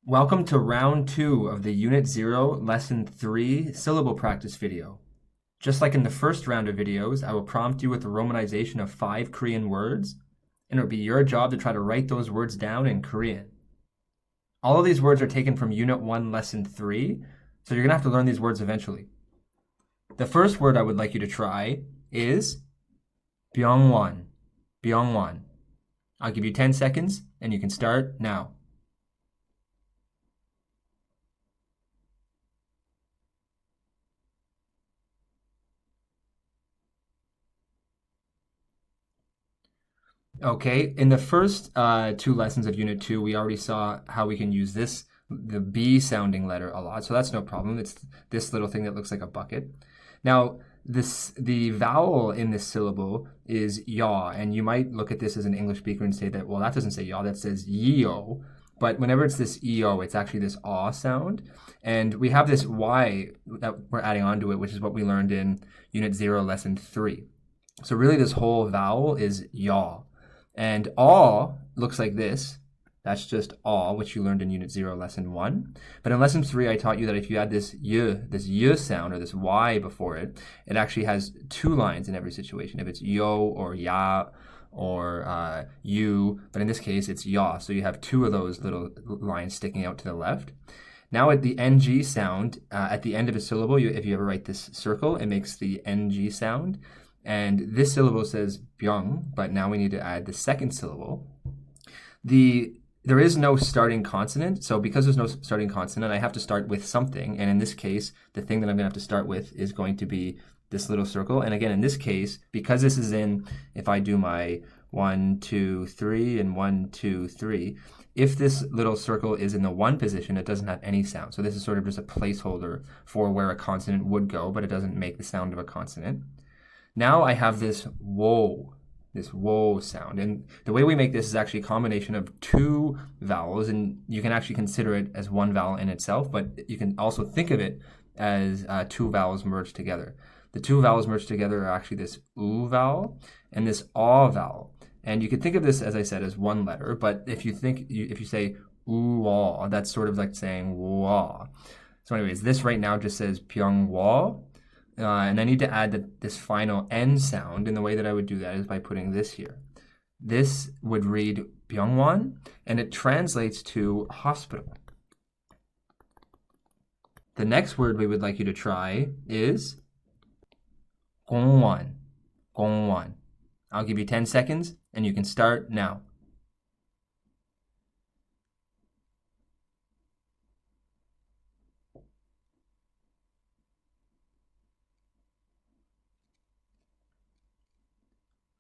Welcome to round 2 of the Unit 0, Lesson 3 syllable practice video. Just like in the first round of videos, I will prompt you with the romanization of 5 Korean words, and it'll be your job to try to write those words down in Korean. All of these words are taken from Unit 1, Lesson 3, so you're going to have to learn these words eventually. The first word I would like you to try is byungwon. Byungwon. I'll give you 10 seconds, and you can start now. Okay, in the first 2 lessons of Unit 2, we already saw how we can use the B sounding letter a lot, so that's no problem. It's this little thing that looks like a bucket. Now, the vowel in this syllable is yaw, and you might look at this as an English speaker and say that, well, that doesn't say yaw, that says yeo. But whenever it's this eo, it's actually this aw sound. And we have this y that we're adding onto it, which is what we learned in Unit 0, Lesson 3. So really this whole vowel is yaw. And aw looks like this. That's just aw, which you learned in Unit 0, Lesson 1. But in Lesson 3, I taught you that if you add this y sound, or this y before it, it actually has 2 lines in every situation. If it's yo or ya or you, but in this case, it's ya. So you have 2 of those little lines sticking out to the left. Now at the ng sound, at the end of a syllable, if you ever write this circle, it makes the ng sound. And this syllable says byung, but now we need to add the second syllable. There is no starting consonant, so because there's no starting consonant, I have to start with something. And in this case, the thing that I'm going to have to start with is going to be this little circle. And again, in this case, because this is if I do my 1, 2, 3, and 1, 2, 3, if this little circle is in the 1 position, it doesn't have any sound. So this is sort of just a placeholder for where a consonant would go, but it doesn't make the sound of a consonant. Now I have this wo sound. And the way we make this is actually a combination of 2 vowels, and you can actually consider it as 1 vowel in itself, but you can also think of it as 2 vowels merged together. The 2 vowels merged together are actually this oo vowel and this aw vowel. And you could think of this, as I said, as 1 letter, but if you say oo-aw, that's sort of like saying wah. So anyways, this right now just says byung-wah. And I need to add this final N sound, and the way that I would do that is by putting this here. This would read byungwon, and it translates to hospital. The next word we would like you to try is gongwon. Gongwon. I'll give you 10 seconds, and you can start now.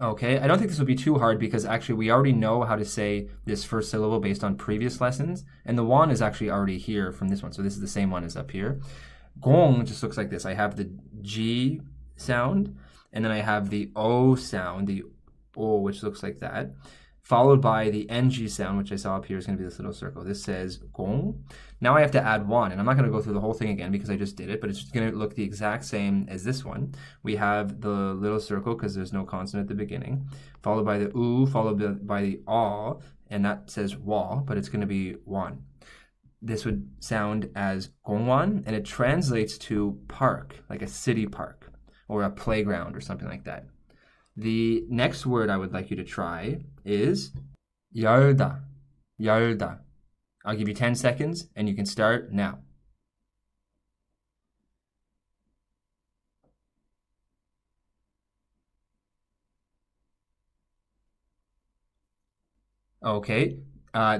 Okay, I don't think this will be too hard because actually we already know how to say this first syllable based on previous lessons, and the won is actually already here from this one, so this is the same one as up here. Gong just looks like this. I have the G sound, and then I have the O sound, the O, which looks like that, followed by the NG sound, which I saw up here is going to be this little circle. This says gong. Now I have to add one, and I'm not going to go through the whole thing again because I just did it, but it's going to look the exact same as this one. We have the little circle because there's no consonant at the beginning, followed by the oo, followed by the aw, and that says wa, but it's going to be wan. This would sound as gongwan, and it translates to park, like a city park or a playground or something like that. The next word I would like you to try is 열다. 열다. I'll give you 10 seconds, and you can start now. Okay,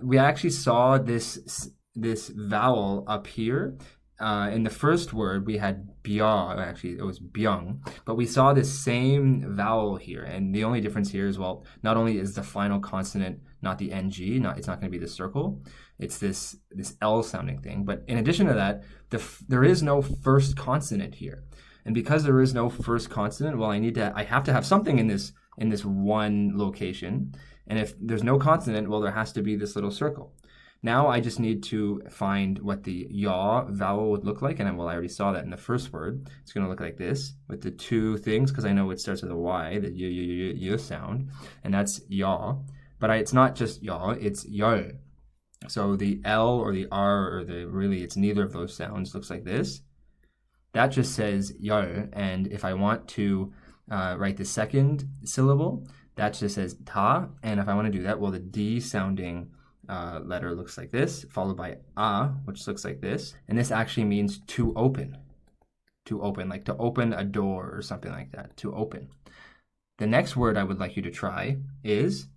we actually saw this vowel up here. In the first word, we had bya, actually it was byung, but we saw this same vowel here, and the only difference here is, well, not only is the final consonant not the ng, it's not going to be the circle, it's this L sounding thing, but in addition to that, there is no first consonant here. And because there is no first consonant, well, I have to have something in this 1 location, and if there's no consonant, well, there has to be this little circle. Now I just need to find what the yaw vowel would look like, and I already saw that in the first word. It's going to look like this with the 2 things, because I know it starts with a Y, the y sound, and that's yaw. But it's not just yaw, it's yo. So the L or the R or really it's neither of those sounds looks like this. That just says 열, and if I want to write the second syllable, that just says ta, and if I want to do that, well, the D sounding letter looks like this, followed by a, which looks like this, and this actually means to open, like to open a door or something like that, to open. The next word I would like you to try is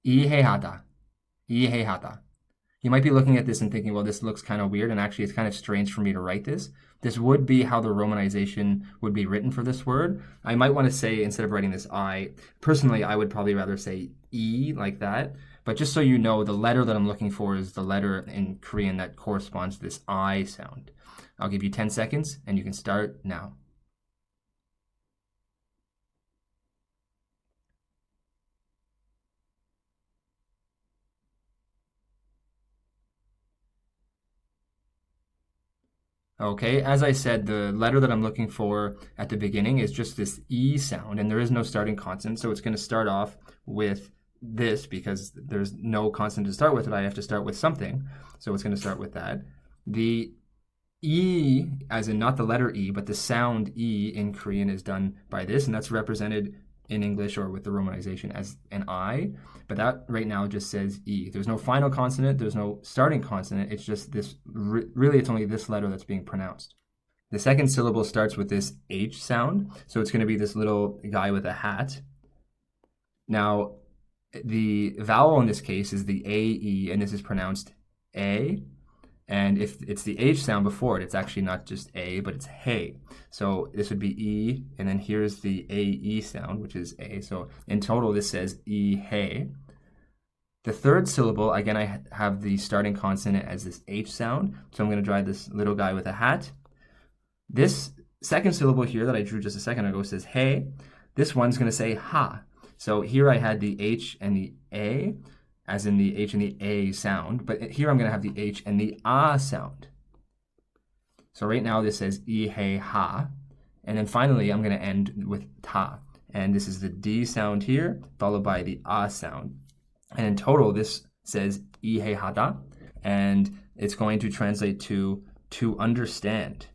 이해하다, 이해하다. You might be looking at this and thinking, well, this looks kind of weird, and actually it's kind of strange for me to write this. This would be how the romanization would be written for this word. I might want to say, instead of writing this I, personally, I would probably rather say E like that. But just so you know, the letter that I'm looking for is the letter in Korean that corresponds to this I sound. I'll give you 10 seconds, and you can start now. Okay, as I said, the letter that I'm looking for at the beginning is just this E sound, and there is no starting consonant, so it's going to start off with this because there's no consonant to start with it. I have to start with something, so it's going to start with that. The E, as in not the letter E, but the sound E in Korean is done by this, and that's represented in English or with the romanization as an I, but that right now just says E. There's no final consonant, there's no starting consonant, it's just this, really it's only this letter that's being pronounced. The second syllable starts with this H sound, so it's going to be this little guy with a hat. Now, the vowel in this case is the A-E, and this is pronounced A. And if it's the H sound before it, it's actually not just A, but it's hey. So this would be E, and then here's the A-E sound, which is A. So in total, this says E, hey. The third syllable, again, I have the starting consonant as this H sound. So I'm going to draw this little guy with a hat. This second syllable here that I drew just a second ago says hey. This one's going to say ha. So here I had the H and the A, as in the H and the A sound, but here I'm going to have the H and the A sound. So right now this says I, he, ha, and then finally I'm going to end with ta, and this is the D sound here, followed by the A sound. And in total this says I, he, ha, da, and it's going to translate to understand.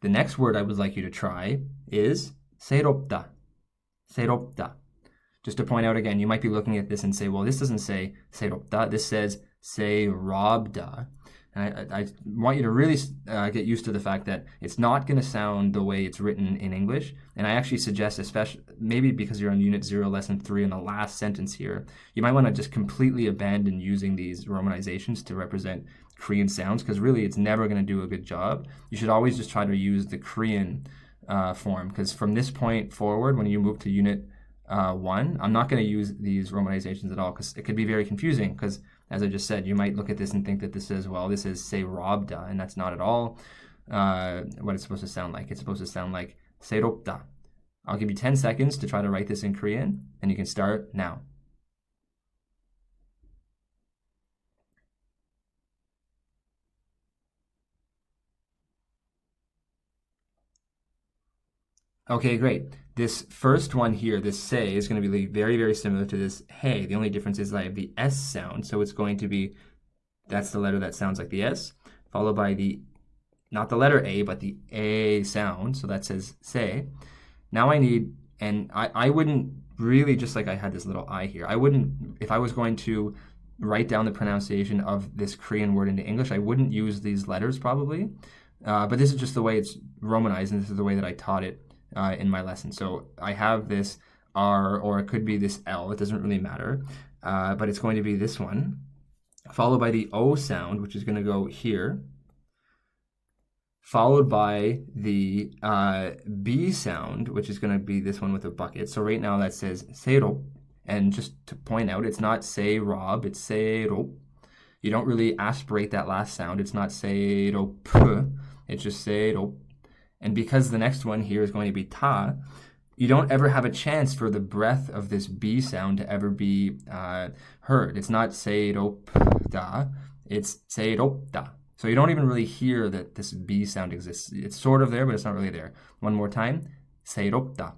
The next word I would like you to try is 새롭다, 새롭다. Just to point out again, you might be looking at this and say, well, this doesn't say 새롭다, this says 새롭다. And I want you to really get used to the fact that it's not going to sound the way it's written in English. And I actually suggest, especially maybe because you're on Unit 0, Lesson 3, in the last sentence here, you might want to just completely abandon using these romanizations to represent Korean sounds, because really it's never going to do a good job. You should always just try to use the Korean form, because from this point forward, when you move to Unit 1, I'm not going to use these romanizations at all, because it could be very confusing, because as I just said, you might look at this and think that this is, well, this is 새롭다, and that's not at all what it's supposed to sound like. It's supposed to sound like 새롭다. I'll give you 10 seconds to try to write this in Korean, and you can start now. Okay, great. This first one here, this say, is going to be very, very similar to this hey. The only difference is I have the S sound, so it's going to be, that's the letter that sounds like the S, followed by the, not the letter A, but the A sound, so that says say. Now I need, and I wouldn't really, just like I had this little I here, I wouldn't, if I was going to write down the pronunciation of this Korean word into English, I wouldn't use these letters probably, but this is just the way it's romanized, and this is the way that I taught it in my lesson. So I have this R, or it could be this L, it doesn't really matter, but it's going to be this one, followed by the O sound, which is going to go here, followed by the B sound, which is going to be this one with a bucket. So right now that says 새롭, and just to point out, it's not 새롭, it's 새롭. You don't really aspirate that last sound, it's not 새롭, it's just 새롭. And because the next one here is going to be ta, you don't ever have a chance for the breath of this B sound to ever be heard. It's not 새롭다, it's 새롭다. So you don't even really hear that this B sound exists. It's sort of there, but it's not really there. One more time, 새롭다.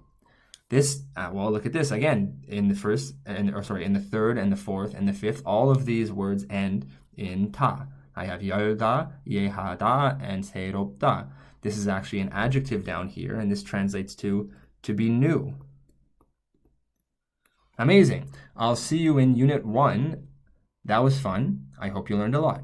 This, well, look at this again. In the first, in the third and the fourth and the fifth, all of these words end in ta. I have 열다, 이해하다, and 새롭다. This is actually an adjective down here, and this translates to be new. Amazing. I'll see you in Unit 1. That was fun. I hope you learned a lot.